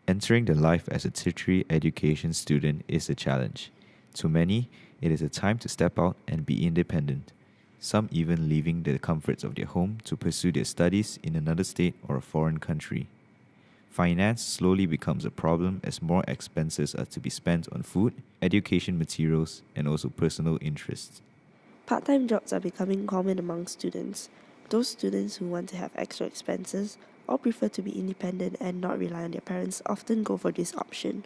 Entering the life as a tertiary education student is a challenge. To many, it is a time to step out and be independent, some even leaving the comforts of their home to pursue their studies in another state or a foreign country. Finance slowly becomes a problem as more expenses are to be spent on food, education materials, and also personal interests. Part-time jobs are becoming common among students. Those students who want to have extra expenses or prefer to be independent and not rely on their parents often go for this option.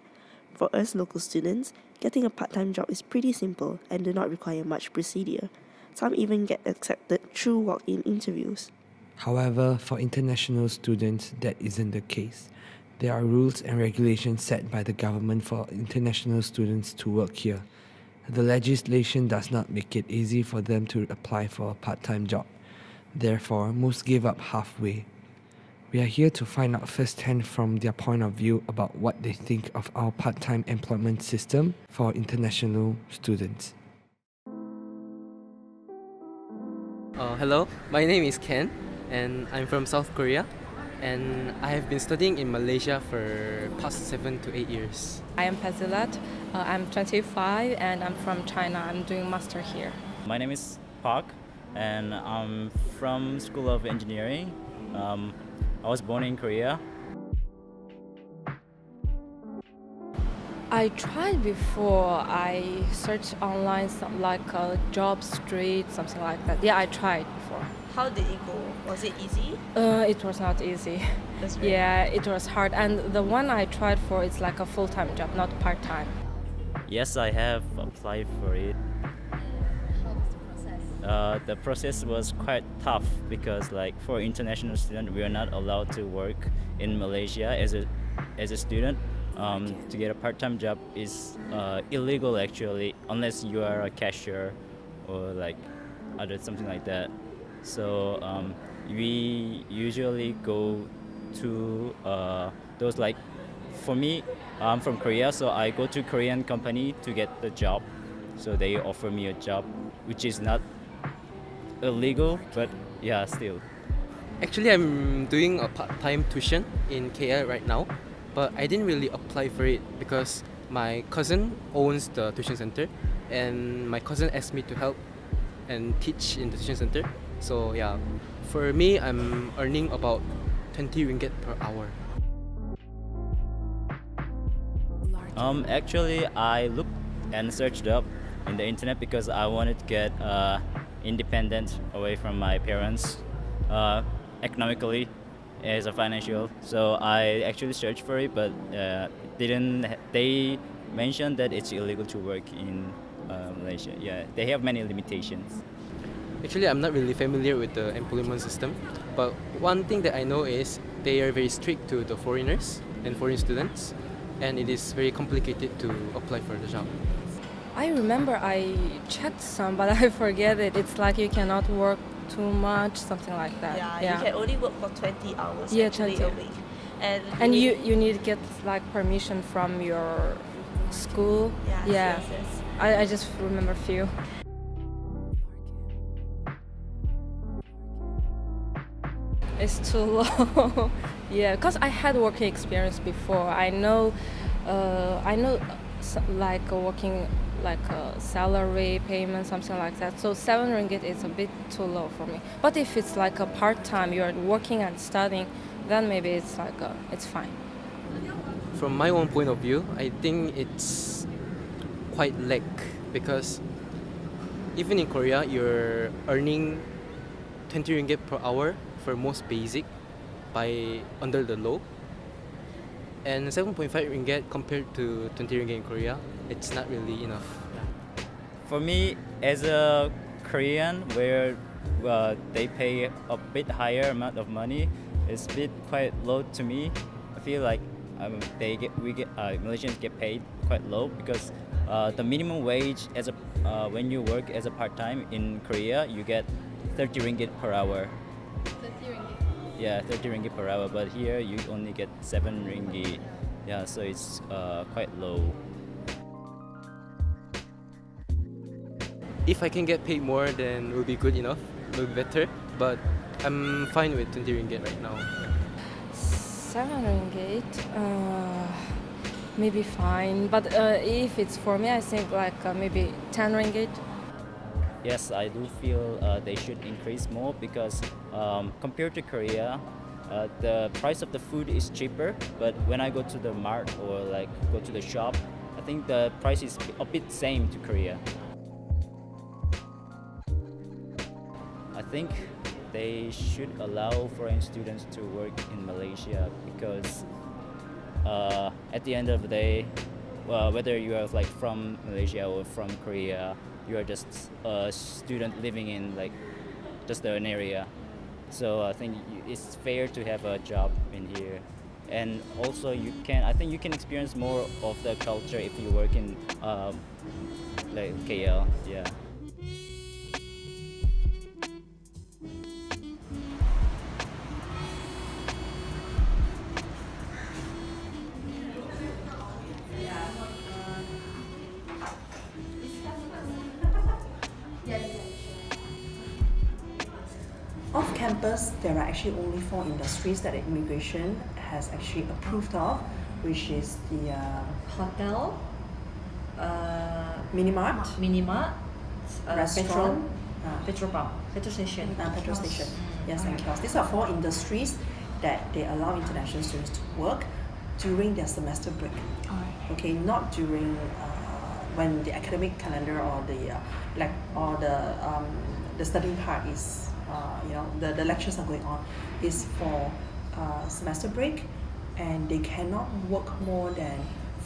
For us local students, getting a part-time job is pretty simple and do not require much procedure. Some even get accepted through walk-in interviews. However, for international students, that isn't the case. There are rules and regulations set by the government for international students to work here. The legislation does not make it easy for them to apply for a part-time job. Therefore, most give up halfway. We are here to find out firsthand from their point of view about what they think of our part-time employment system for international students. Hello, my name is Ken and I'm from South Korea, and I have been studying in Malaysia for past 7 to 8 years. I am Pazilat. I'm 25 and I'm from China. I'm doing master here. My name is Park and I'm from School of Engineering. I was born in Korea. I tried before. I searched online some like a job street, something like that. Yeah, I tried before. How did it go? Was it easy? It was not easy. That's right. Yeah, it was hard. And the one I tried for is like a full-time job, not part-time. Yes, I have applied for it. The process was quite tough because, like, for international student, we are not allowed to work in Malaysia as a student. To get a part-time job is illegal actually, unless you are a cashier or like something like that. So we usually go to those, like, for me, I'm from Korea, so I go to Korean company to get the job. So they offer me a job, which is not illegal, but yeah, still. Actually, I'm doing a part-time tuition in KL right now, but I didn't really apply for it because my cousin owns the tuition center, and my cousin asked me to help and teach in the tuition center. So yeah, for me, I'm earning about 20 ringgit per hour. Actually, I looked and searched up in the internet because I wanted to get independent away from my parents economically as a financial. So I actually searched for it, but they mentioned that it's illegal to work in Malaysia. Yeah, they have many limitations. Actually, I'm not really familiar with the employment system, but one thing that I know is they are very strict to the foreigners and foreign students, and it is very complicated to apply for the job. I remember I checked some, but I forget it. It's like you cannot work too much, something like that. Yeah, you can only work for 20 hours Yeah, actually 20. a week. And you need to get like permission from your school. Yes. I just remember few. It's too low. Yeah, because I had working experience before. I know like working like a salary payment, something like that. So 7 ringgit is a bit too low for me. But if it's like a part-time, you're working and studying, then maybe it's like it's fine. From my own point of view, I think it's quite lack because even in Korea, you're earning 20 ringgit per hour for most basic by under the law, and 7.5 ringgit compared to 20 ringgit in Korea, it's not really enough. For me, as a Korean, where they pay a bit higher amount of money, it's a bit quite low to me. I feel like Malaysians get paid quite low because the minimum wage when you work as a part-time in Korea, you get 30 ringgit per hour. 30 ringgit. Yeah, 30 ringgit per hour, but here you only get 7 ringgit. Yeah, so it's quite low. If I can get paid more, then it will be good enough, it will be better, but I'm fine with 20 ringgit right now. 7 ringgit. maybe fine. But if it's for me, I think like maybe 10 ringgit. Yes, I do feel they should increase more because compared to Korea, the price of the food is cheaper. But when I go to the mart or like go to the shop, I think the price is a bit same to Korea. I think they should allow foreign students to work in Malaysia because at the end of the day, whether you are like from Malaysia or from Korea, you are just a student living in like just an area. So I think it's fair to have a job in here, and also I think you can experience more of the culture if you work in like KL. Yeah. Off campus, there are actually only 4 industries that immigration has actually approved of, which is the Hotel, mini-mart, minimart, restaurant, petrol pump, petrol station. petrol station. Yes, and kiosk. These are 4 industries that they allow international students to work during their semester break. Okay, not during when the academic calendar or the studying part is the lectures are going on, is for semester break, and they cannot work more than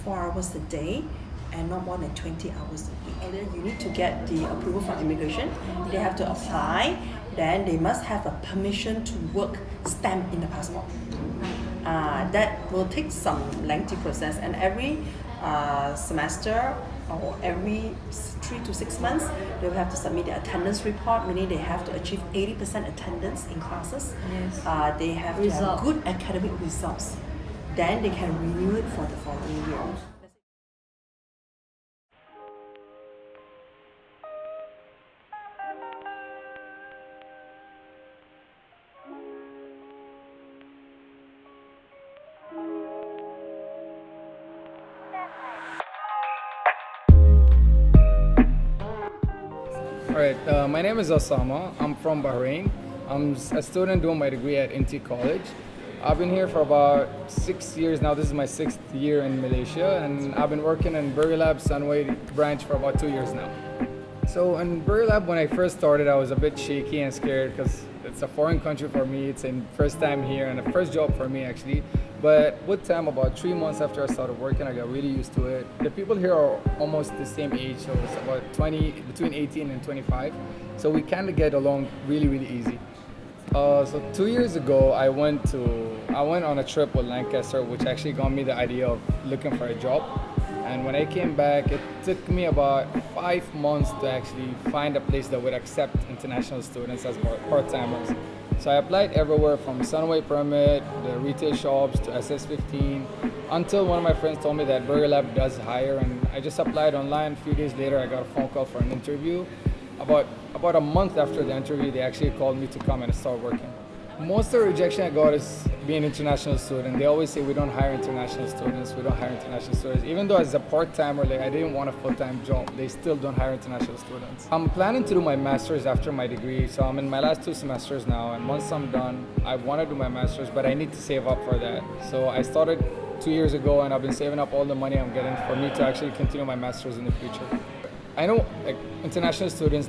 4 hours a day and not more than 20 hours a week. And then you need to get the approval from immigration. They have to apply, then they must have a permission to work stamp in the passport. That will take some lengthy process, and every semester or every 3 to 6 months, they will have to submit their attendance report, meaning they have to achieve 80% attendance in classes. Yes. They have to have good academic results. Then they can renew it for the following year. Alright, my name is Osama. I'm from Bahrain. I'm a student doing my degree at NT College. I've been here for about 6 years now. This is my 6th year in Malaysia, and I've been working in Burger Lab Sunway branch for about 2 years now. So in Burger Lab, when I first started, I was a bit shaky and scared because it's a foreign country for me. It's a first time here and a first job for me actually. But with time, about 3 months after I started working, I got really used to it. The people here are almost the same age, so it's about between 18 and 25. So we kind of get along really, really easy. So 2 years ago, I went on a trip with Lancaster, which actually got me the idea of looking for a job. And when I came back, it took me about 5 months to actually find a place that would accept international students as part-timers. So I applied everywhere from Sunway Permit, the retail shops, to SS15, until one of my friends told me that Burger Lab does hire, and I just applied online. A few days later, I got a phone call for an interview. About a month after the interview, they actually called me to come and start working. Most of the rejection I got is being an international student. They always say we don't hire international students, Even though as a part-timer, I didn't want a full-time job, they still don't hire international students. I'm planning to do my master's after my degree, so I'm in my last 2 semesters now, and once I'm done, I want to do my master's, but I need to save up for that. So I started 2 years ago, and I've been saving up all the money I'm getting for me to actually continue my master's in the future. I know international students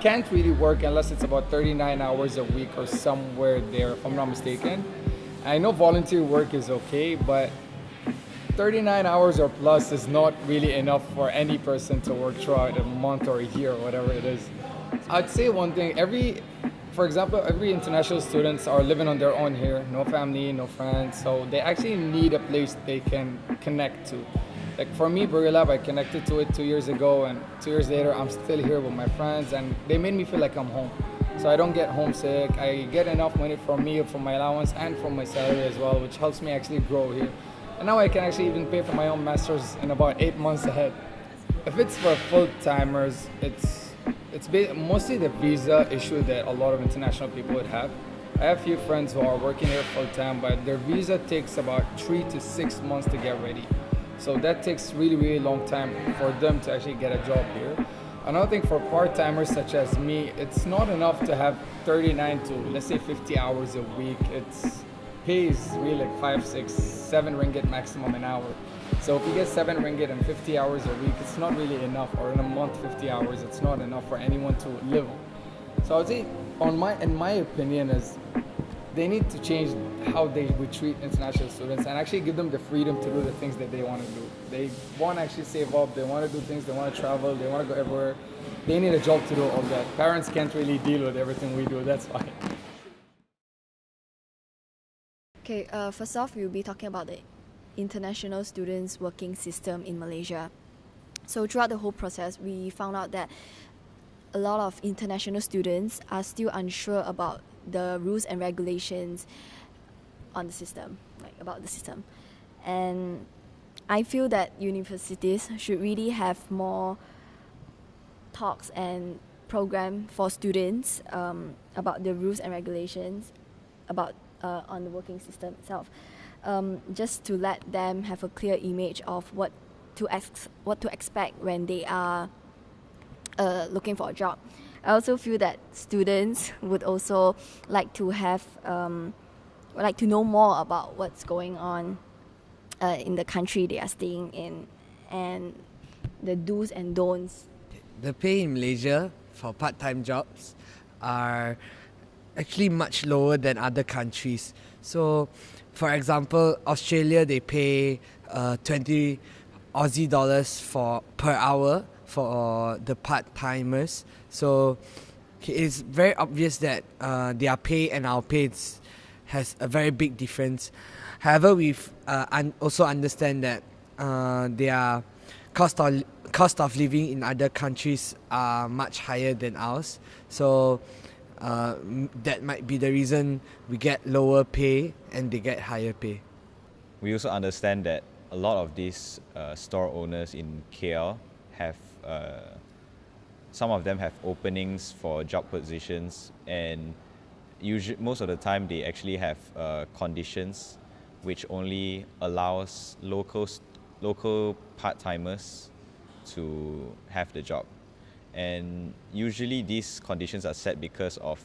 can't really work unless it's about 39 hours a week or somewhere there, if I'm not mistaken. I know volunteer work is okay, but 39 hours or plus is not really enough for any person to work throughout a month or a year or whatever it is. I'd say one thing, for example, every international students are living on their own here, no family, no friends, so they actually need a place they can connect to. Like for me, Burger Lab, I connected to it 2 years ago, and 2 years later, I'm still here with my friends, and they made me feel like I'm home. So I don't get homesick. I get enough money from me, from my allowance, and from my salary as well, which helps me actually grow here. And now I can actually even pay for my own master's in about 8 months ahead. If it's for full-timers, it's mostly the visa issue that a lot of international people would have. I have a few friends who are working here full time, but their visa takes about 3 to 6 months to get ready. So that takes really, really long time for them to actually get a job here. Another thing for part-timers such as me, it's not enough to have 39 to, let's say, 50 hours a week. It's pays really like 5, 6, 7 ringgit maximum an hour. So if you get 7 ringgit and 50 hours a week, it's not really enough, or in a month 50 hours, it's not enough for anyone to live on. So I would say, in my opinion, is they need to change how they would treat international students and actually give them the freedom to do the things that they want to do. They want to actually save up, they want to do things, they want to travel, they want to go everywhere. They need a job to do all that. Parents can't really deal with everything we do, that's why. Okay, first off, we'll be talking about the international students working system in Malaysia. So throughout the whole process, we found out that a lot of international students are still unsure about the rules and regulations on the system, about the system. And I feel that universities should really have more talks and program for students about the rules and regulations about on the working system itself, just to let them have a clear image of what to expect when they are looking for a job. I also feel that students would also like to have like to know more about what's going on in the country they are staying in and the do's and don'ts. The pay in Malaysia for part-time jobs are actually much lower than other countries. So, for example, Australia, they pay 20 Aussie dollars per hour for the part-timers. So it's very obvious that their pay and our pay has a very big difference. However, we've also understand that their cost of living in other countries are much higher than ours. So that might be the reason we get lower pay and they get higher pay. We also understand that a lot of these store owners in KL have some of them have openings for job positions, and most of the time they actually have conditions which only allows local part-timers to have the job. And usually these conditions are set because of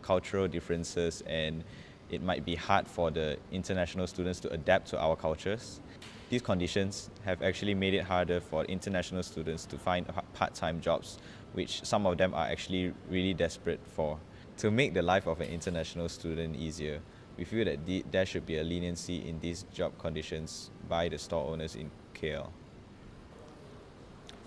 cultural differences, and it might be hard for the international students to adapt to our cultures. These conditions have actually made it harder for international students to find part-time jobs, which some of them are actually really desperate for. To make the life of an international student easier, we feel that there should be a leniency in these job conditions by the store owners in KL.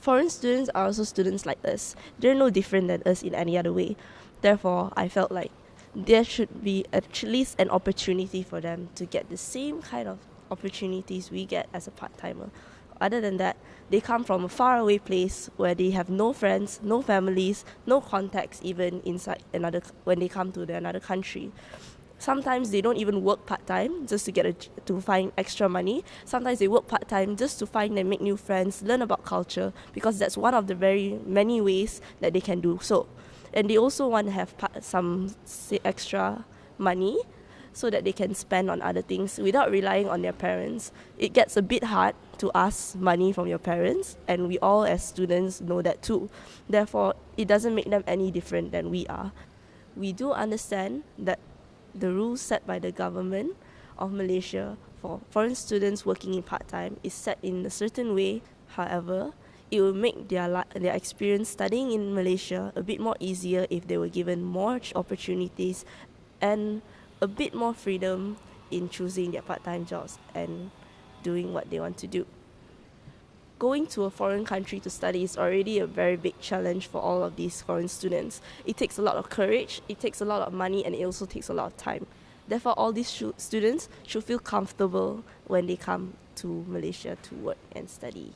Foreign students are also students like us. They're no different than us in any other way. Therefore, I felt like there should be at least an opportunity for them to get the same kind of opportunities we get as a part-timer. Other than that, they come from a faraway place where they have no friends, no families, no contacts even when they come to another country. Sometimes they don't even work part-time just to find extra money. Sometimes they work part-time just to find and make new friends, learn about culture, because that's one of the very many ways that they can do so. And they also want to have some extra money so that they can spend on other things without relying on their parents. It gets a bit hard to ask money from your parents, and we all as students know that too. Therefore, it doesn't make them any different than we are. We do understand that the rules set by the government of Malaysia for foreign students working in part-time is set in a certain way. However, it will make their experience studying in Malaysia a bit more easier if they were given more opportunities and a bit more freedom in choosing their part-time jobs and doing what they want to do. Going to a foreign country to study is already a very big challenge for all of these foreign students. It takes a lot of courage, it takes a lot of money, and it also takes a lot of time. Therefore, all these students should feel comfortable when they come to Malaysia to work and study.